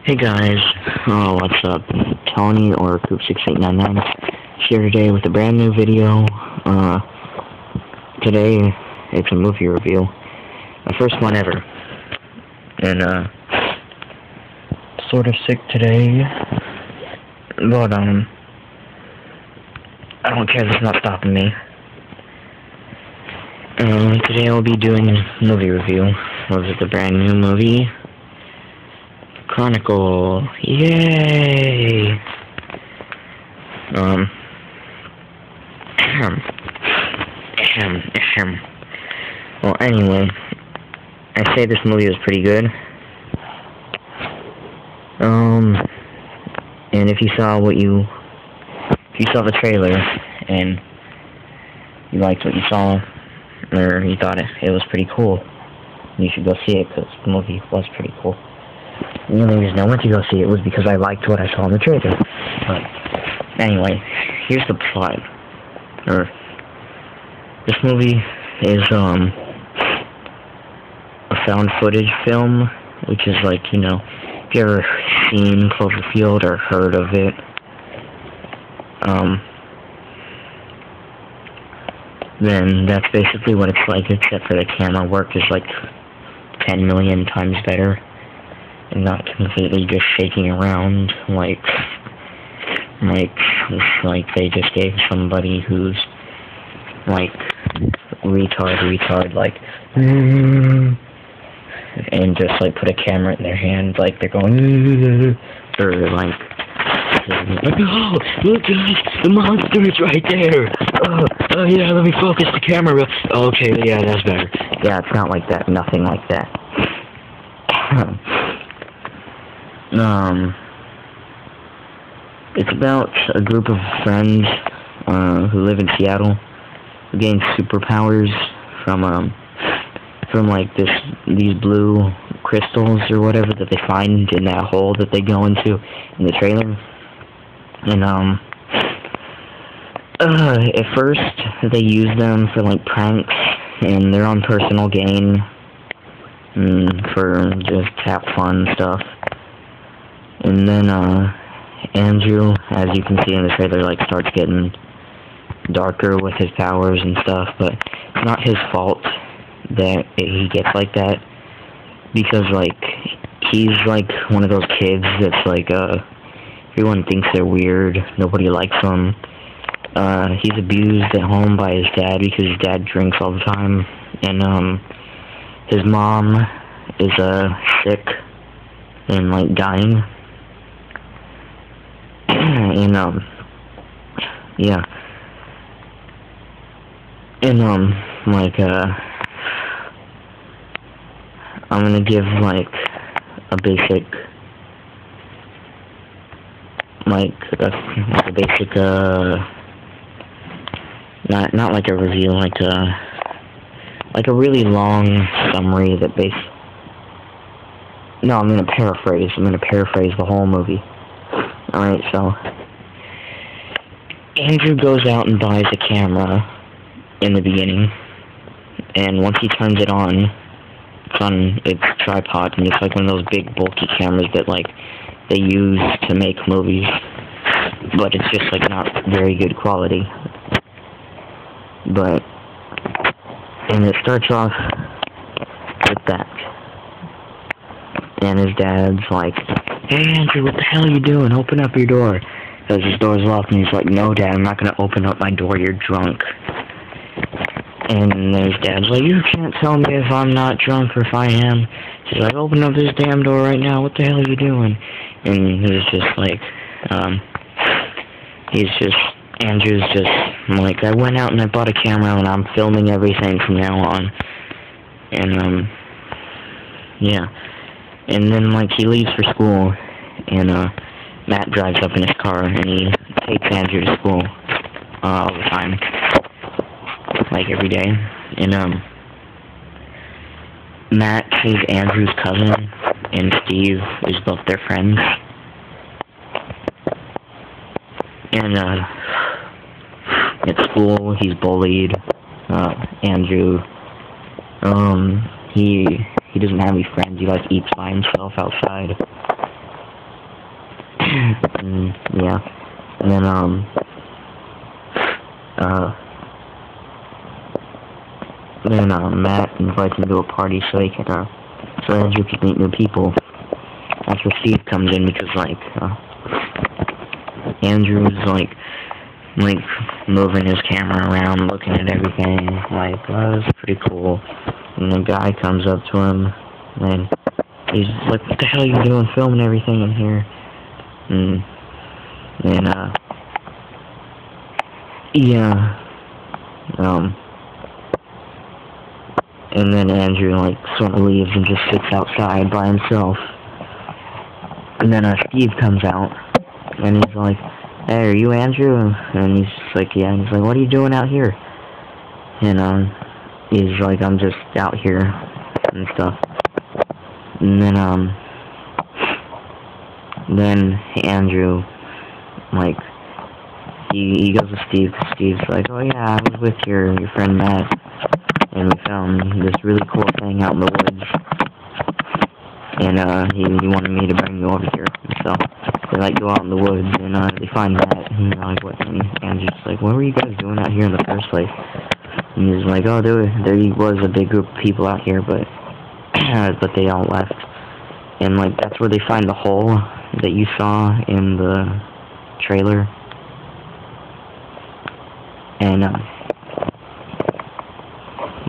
Hey guys, what's up? Tony or Coop6899 here today with a brand new video. Today it's a movie review, my first one ever, and sort of sick today, but I don't care, that's not stopping me. Today I'll be doing a movie review of the brand new movie Chronicle. Yay! Well, anyway, I say this movie is pretty good. And if you saw the trailer and you liked what you saw, or you thought it was pretty cool, you should go see it, because the movie was pretty cool. The only reason I went to go see it was because I liked what I saw in the trailer. But anyway, here's the plot. This movie is a found footage film, which is like, you know, if you ever seen Cloverfield or heard of it, then that's basically what it's like, except for the camera work is like 10 million times better. And not completely just shaking around like they just gave somebody who's like retard, like, and just like put a camera in their hand, like they're going, or like, oh, look guys, the monster is right there. Oh yeah, let me focus the camera. Okay, yeah, that's better. Yeah, it's not like that, nothing like that. It's about a group of friends who live in Seattle who gain superpowers from like these blue crystals or whatever that they find in that hole that they go into in the trailer. And at first they use them for like pranks and their own personal gain, for just have fun stuff. And then, Andrew, as you can see in the trailer, like, starts getting darker with his powers and stuff, but it's not his fault that he gets like that, because, like, he's, like, one of those kids that's, like, everyone thinks they're weird, nobody likes him. He's abused at home by his dad, because his dad drinks all the time, and, his mom is, sick and, like, dying. And, yeah. And, like, I'm gonna give, like, a basic, not like a review, like a really long summary that no, I'm gonna paraphrase the whole movie. Alright, so Andrew goes out and buys a camera in the beginning, and once he turns it on, it's on its tripod, and it's like one of those big bulky cameras that like they use to make movies, but it's just like not very good quality. And it starts off with that. And his dad's like, "Hey Andrew, what the hell are you doing? Open up your door." Because his door's locked, and he's like, "No Dad, I'm not going to open up my door, you're drunk." And his dad's like, "You can't tell me if I'm not drunk or if I am." He's like, "Open up this damn door right now, what the hell are you doing?" And he's just like, Andrew's just like, "I went out and I bought a camera and I'm filming everything from now on." And, yeah. And then, like, he leaves for school, and, Matt drives up in his car, and he takes Andrew to school, all the time, like, every day. And, Matt is Andrew's cousin, and Steve is both their friends. And, at school, he's bullied. Andrew, he doesn't have any friends. He, like, eats by himself outside. Yeah. And then, Matt invites him to a party so Andrew can meet new people. That's where Steve comes in because, like, Andrew's, like, moving his camera around, looking at everything, like, oh, that's pretty cool. And the guy comes up to him, and he's like, what the hell are you doing filming everything in here? And then Andrew, like, sort of leaves and just sits outside by himself. And then, Steve comes out, and he's like, hey, are you Andrew? And he's like, yeah. And he's like, what are you doing out here? And, he's like, I'm just out here and stuff. And then Andrew, like, he goes to Steve, because Steve's like, oh yeah, I was with your friend Matt, and we found this really cool thing out in the woods, and he wanted me to bring you over here. And so they, like, go out in the woods, and they find Matt, and they're like, what? And Andrew's like, what were you guys doing out here in the first place? And he's like, oh, there was a big group of people out here, but they all left. And, like, that's where they find the hole that you saw in the trailer. And,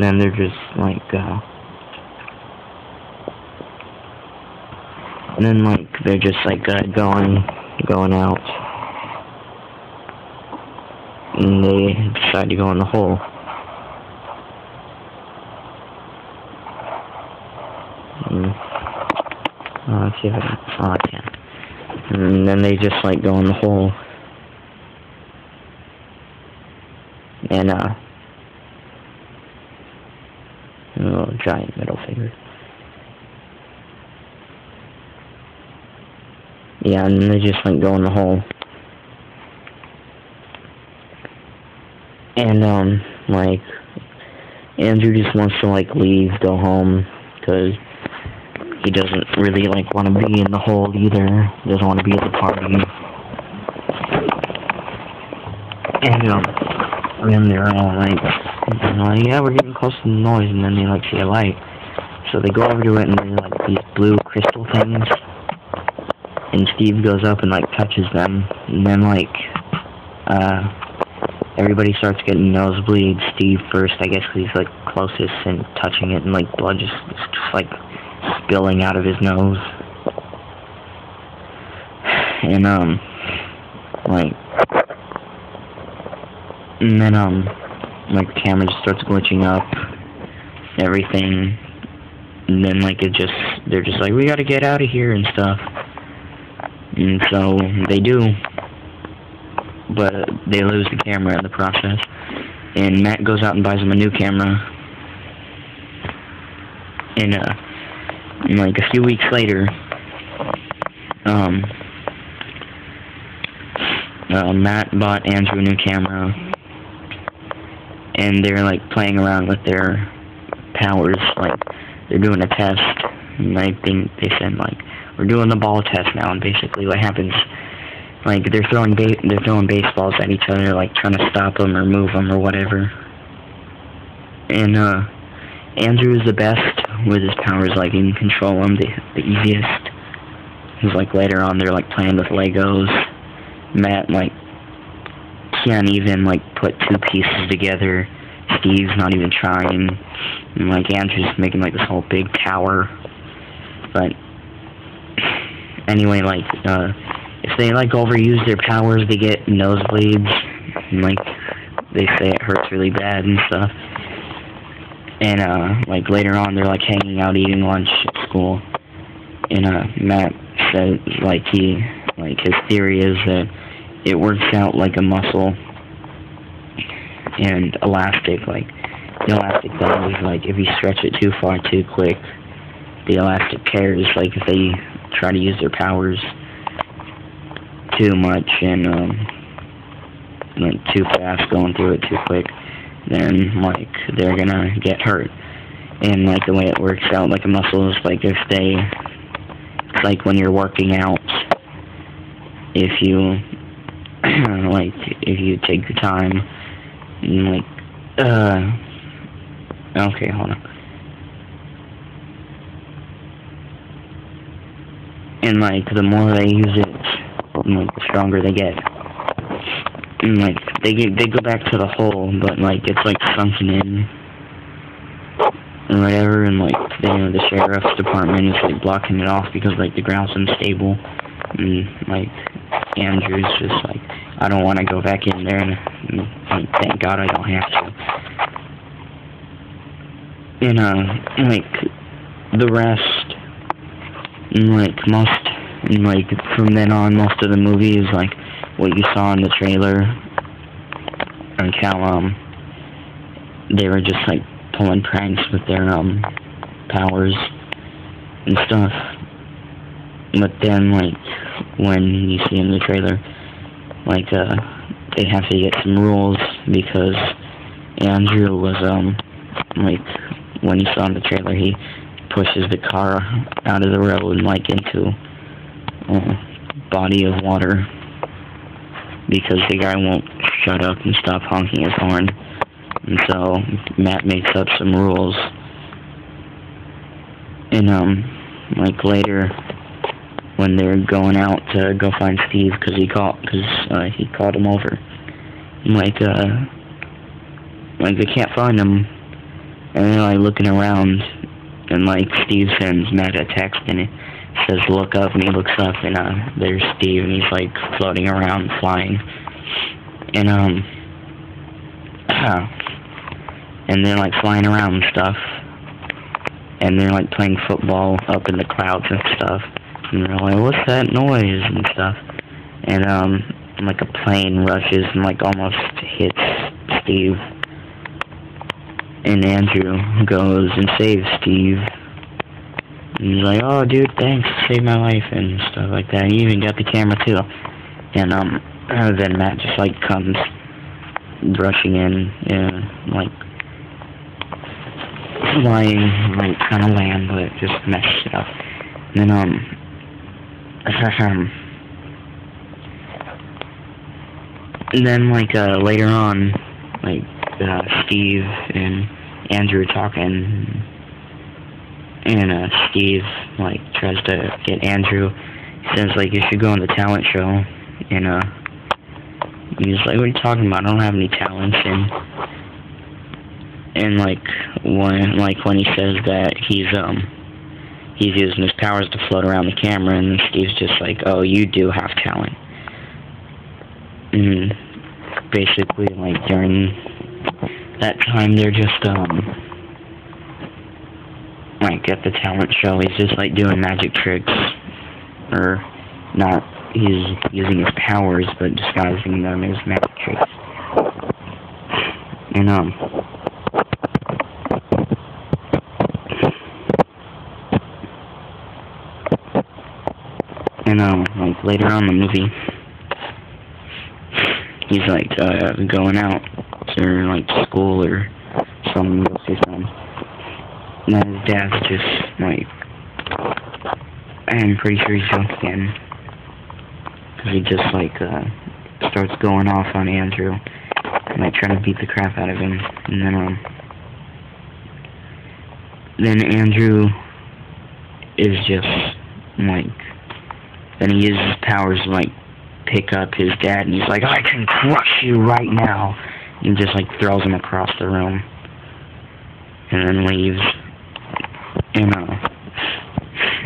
then they're just, like, and then, like, they're just, like, going out. And they decide to go in the hole. Let's see if I can. Oh, I can. And then they just, like, go in the hole. And, oh, giant middle finger. Yeah, and then they just, like, go in the hole. And, like, Andrew just wants to, like, leave, go home, because he doesn't really, like, want to be in the hole either. He doesn't want to be at the party. And then they're all like, yeah, we're getting close to the noise, and then they, like, see a light. So they go over to it, and they're, like, these blue crystal things. And Steve goes up and, like, touches them. And then, like, everybody starts getting nosebleeds. Steve first, I guess, because he's, like, closest and touching it, and, like, blood just like, spilling out of his nose. And, like, and then, like, the camera just starts glitching up, everything, and then, like, they're just like, we gotta get out of here and stuff. And so, they do, but they lose the camera in the process, and Matt goes out and buys him a new camera, and, like, a few weeks later, Matt bought Andrew a new camera, and they're, like, playing around with their powers, like, they're doing a test, and I think they said, like, we're doing the ball test now, and basically what happens, like, they're throwing baseballs at each other, like, trying to stop them or move them or whatever, and, Andrew is the best with his powers, like, he can control them the easiest, because, like, later on they're, like, playing with Legos. Matt, like, can't even, like, put two pieces together. Steve's not even trying. And, like, Andrew's making, like, this whole big tower. But, anyway, like, if they, like, overuse their powers, they get nosebleeds. And, like, they say it hurts really bad and stuff. And, like, later on, they're, like, hanging out eating lunch at school. And, Matt said, like, his theory is that it works out like a muscle and elastic, like, the elastic band is, like, if you stretch it too far too quick, the elastic tears, like, if they try to use their powers too much and, like, too fast, going through it too quick, then, like, they're gonna get hurt. And, like, the way it works out like a muscle is, like, if they, it's like when you're working out, if you like if you take your time and like okay, hold on. And like the more they use it, like the stronger they get. And like they go back to the hole, but like it's like sunken in and whatever, and like the sheriff's department is like blocking it off because like the ground's unstable, and like Andrew's just like, I don't want to go back in there, and like, thank God I don't have to. And like the rest, and like from then on, most of the movie is like what you saw in the trailer, and how they were just like pulling pranks with their powers and stuff. But then like when you see in the trailer, like they have to get some rules because Andrew was like when you saw in the trailer, he pushes the car out of the road like into a body of water because the guy won't shut up and stop honking his horn. And so Matt makes up some rules, and like later when they're going out to go find Steve because he called him over, like they can't find him, and they're like looking around, and like Steve sends Matt a text and it says look up, and he looks up, and there's Steve, and he's like floating around, flying, and they're like flying around and stuff, and they're like playing football up in the clouds and stuff, and they're like, what's that noise and stuff, and like a plane rushes and like almost hits Steve, and Andrew goes and saves Steve, and he's like, oh dude, thanks, saved my life and stuff like that. He even got the camera too, and then Matt just like comes rushing in, like flying, like trying to land, but just messes it up. And then and then like later on, like Steve and Andrew are talking, and Steve like tries to get Andrew. He says like, you should go on the talent show, and he's like, what are you talking about? I don't have any talents. And like when he says that he's using his powers to float around the camera, and Steve's just like, oh, you do have talent. And basically like during that time they're just like at the talent show, he's just like doing magic tricks, or not, he's using his powers but disguising them as magic tricks. And like later on in the movie, he's like going out to like school or something, go see something. And then his dad's just like, I'm pretty sure he's drunk again, because he just like starts going off on Andrew and like trying to beat the crap out of him. And then Andrew is just like, then he uses his powers to like pick up his dad, and he's like, I can crush you right now, and just like throws him across the room and then leaves. And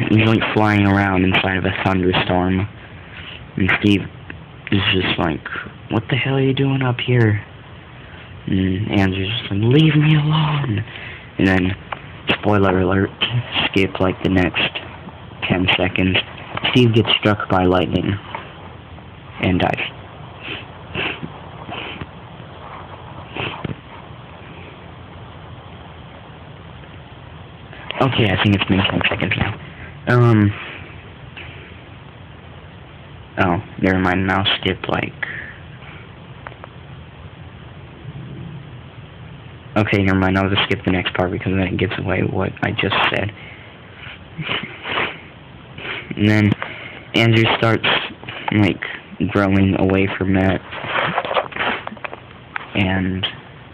he's like flying around inside of a thunderstorm, and Steve is just like, what the hell are you doing up here? And Andrew's just like, leave me alone. And then, spoiler alert, skip like the next 10 seconds, Steve gets struck by lightning and dies. Okay, I think it's been 10 seconds now. Oh, never mind, now skip like... Okay, never mind, I'll just skip the next part because then it gives away what I just said. And then Andrew starts, like, growing away from Matt, and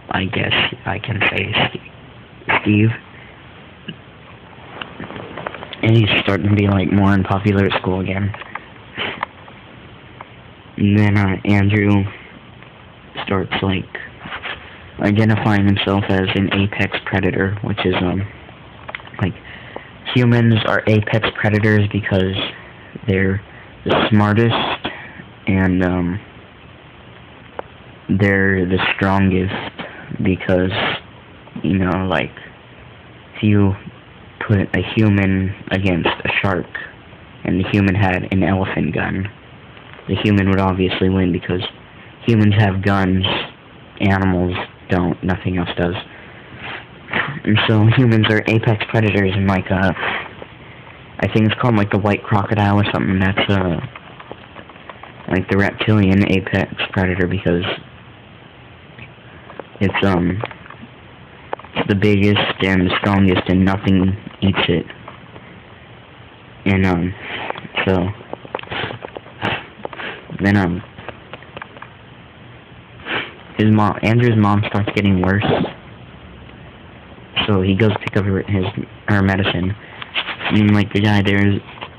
I guess I can say Steve. And he's starting to be, like, more unpopular at school again. And then, Andrew starts, like, identifying himself as an apex predator, which is, like, humans are apex predators because they're the smartest, and, they're the strongest, because, you know, like, if you put a human against a shark, and the human had an elephant gun, the human would obviously win, because humans have guns, animals don't, nothing else does. And so humans are apex predators, and like, I think it's called like the white crocodile or something, that's, like the reptilian apex predator, because it's, the biggest and the strongest, and nothing eats it. And, so, then, Andrew's mom starts getting worse, so he goes pick up her medicine, and, like, the guy there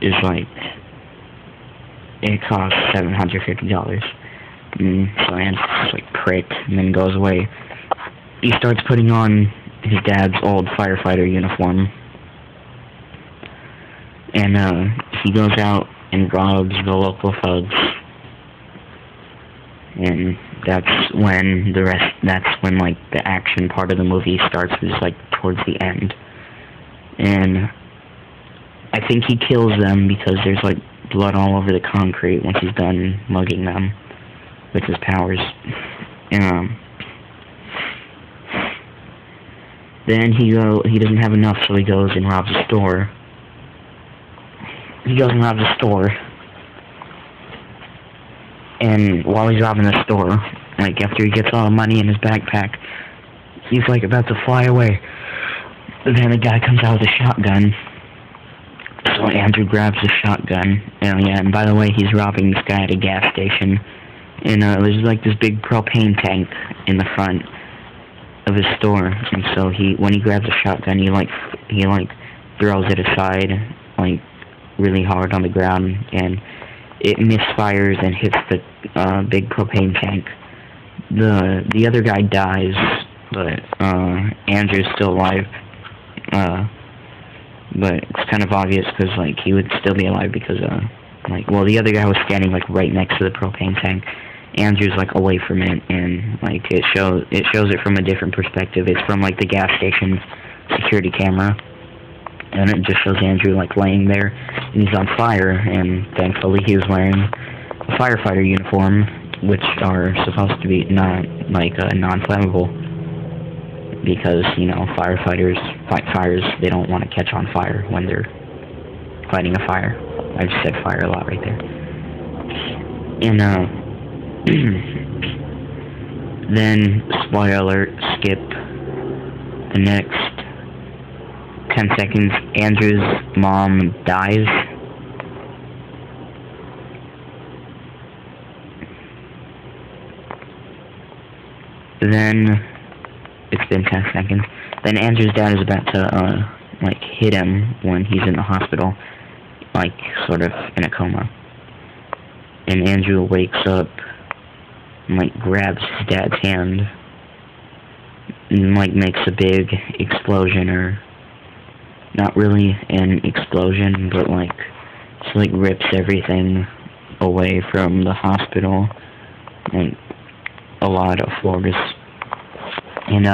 is like, it costs $750, and so Andrew's, like, pricked, and then goes away. He starts putting on his dad's old firefighter uniform, and, he goes out and robs the local thugs, and that's when, like, the action part of the movie starts, is, like, towards the end. And I think he kills them because there's, like, blood all over the concrete once he's done mugging them with his powers. And, then he doesn't have enough, so he goes and robs a store. He goes and robs a store, and while he's robbing the store, like, after he gets all the money in his backpack, he's, like, about to fly away. Then a guy comes out with a shotgun, so Andrew grabs the shotgun, and by the way, he's robbing this guy at a gas station, and, there's, like, this big propane tank in the front of his store, and so when he grabs a shotgun, he throws it aside, like, really hard on the ground, and it misfires and hits the, big propane tank. The other guy dies, but, Andrew's still alive, but it's kind of obvious, because, like, he would still be alive, because, the other guy was standing, like, right next to the propane tank. Andrew's, like, away from it, and, like, it shows it from a different perspective. It's from, like, the gas station security camera, and it just shows Andrew, like, laying there, and he's on fire, and thankfully he was wearing a firefighter uniform, which are supposed to be non-flammable, because, you know, firefighters fight fires. They don't want to catch on fire when they're fighting a fire. I just said fire a lot right there. And, then, spoiler alert, skip the next 10 seconds, Andrew's mom dies. Then, it's been 10 seconds, then Andrew's dad is about to, like, hit him when he's in the hospital, like, sort of in a coma. And Andrew wakes up, and, like, grabs his dad's hand, and, like, makes a big explosion, or not really an explosion, but, like, just, like, rips everything away from the hospital, like, a lot of floors. And,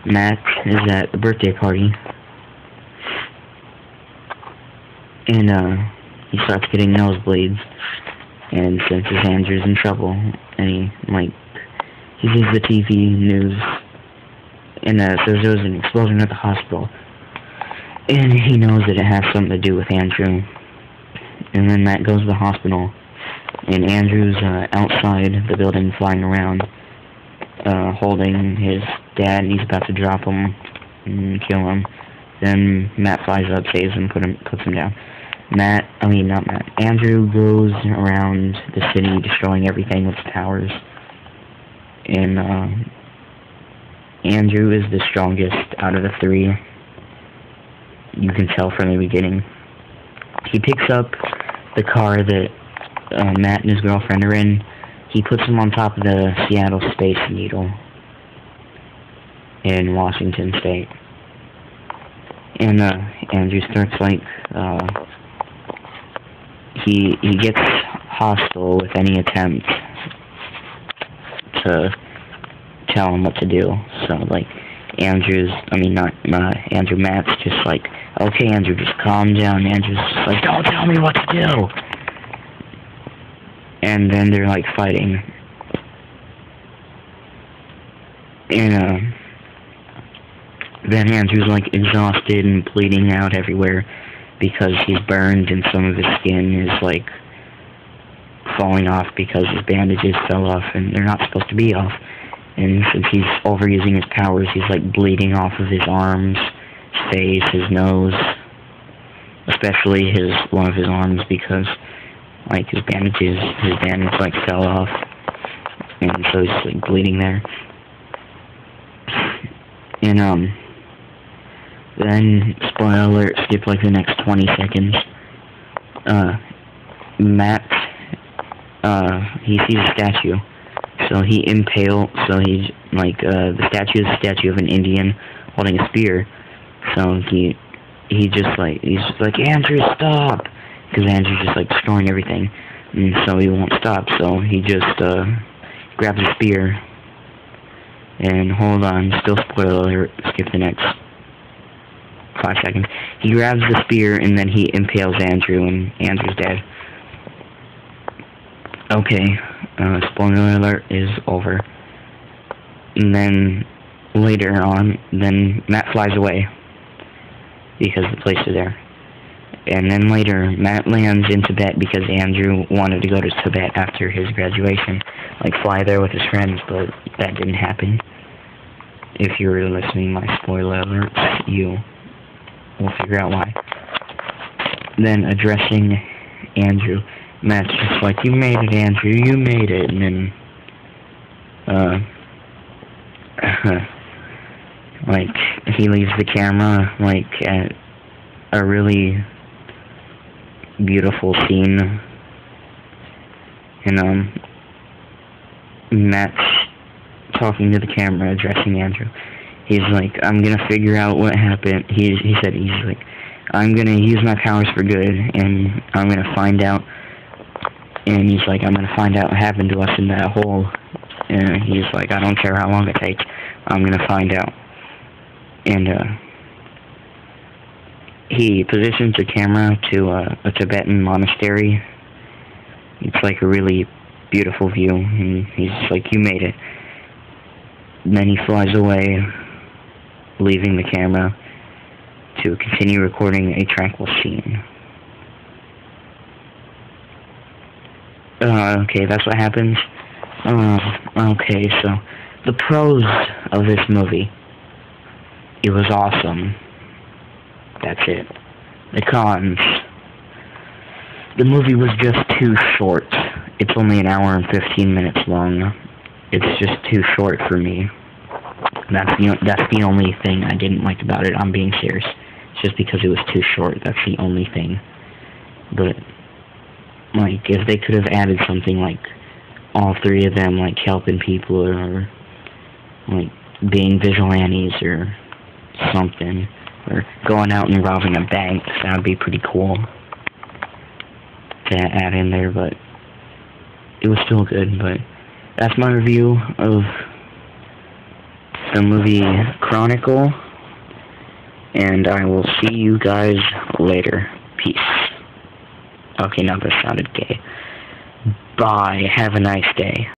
Matt is at the birthday party, and, he starts getting nosebleeds, and senses Andrew's in trouble, and he sees the TV news, and, says there was an explosion at the hospital, and he knows that it has something to do with Andrew. And then Matt goes to the hospital, and Andrew's, outside the building flying around, holding his dad, and he's about to drop him and kill him. Then Matt flies up, saves him, puts him down. Andrew goes around the city destroying everything with powers. And, Andrew is the strongest out of the three. You can tell from the beginning. He picks up the car that Matt and his girlfriend are in. He puts them on top of the Seattle Space Needle in Washington State. And Andrew starts he gets hostile with any attempt to tell him what to do. So Andrew Matt's just like, okay, Andrew, just calm down. Andrew's just like, don't tell me what to do. And then they're fighting. And then Andrew's exhausted and bleeding out everywhere because he's burned and some of his skin is falling off because his bandages fell off and they're not supposed to be off. And since he's overusing his powers, he's bleeding off of his arms, his face, his nose, especially one of his arms because his bandage fell off, and so he's bleeding there. And then spoiler alert, skip the next 20 seconds. Matt he sees a statue. So the statue is a statue of an Indian holding a spear. So he's just like, Andrew, stop! Because Andrew's just destroying everything. And so he won't stop. So he just grabs a spear. And hold on, still spoiler alert, skip the next 5 seconds. He grabs the spear and then he impales Andrew and Andrew's dead. Okay, spoiler alert is over. And then later on, then Matt flies away because the police are there. And then later, Matt lands in Tibet because Andrew wanted to go to Tibet after his graduation, fly there with his friends, but that didn't happen. If you were listening to my spoiler alerts, you will figure out why. Then addressing Andrew, Matt's just like, you made it, Andrew, you made it. And then, he leaves the camera, at a really beautiful scene. And, Matt's talking to the camera, addressing Andrew. He's like, I'm gonna figure out what happened. He said, I'm gonna use my powers for good, and I'm gonna find out. And he's like, I'm gonna find out what happened to us in that hole. And he's like, I don't care how long it takes. I'm gonna find out. And, he positions the camera to a Tibetan monastery. It's a really beautiful view, and he's just like, you made it. And then he flies away, leaving the camera to continue recording a tranquil scene. Okay, that's what happens. Okay, so the pros of this movie. It was awesome. That's it. The cons. The movie was just too short. It's only an hour and 15 minutes long. It's just too short for me. That's the only thing I didn't like about it. I'm being serious. It's just because it was too short. That's the only thing. But if they could have added something all three of them helping people or being vigilantes or something, or going out and robbing a bank, that would be pretty cool to add in there, but it was still good. But that's my review of the movie Chronicle, and I will see you guys later. Peace. Okay, now that sounded gay. Bye. Have a nice day.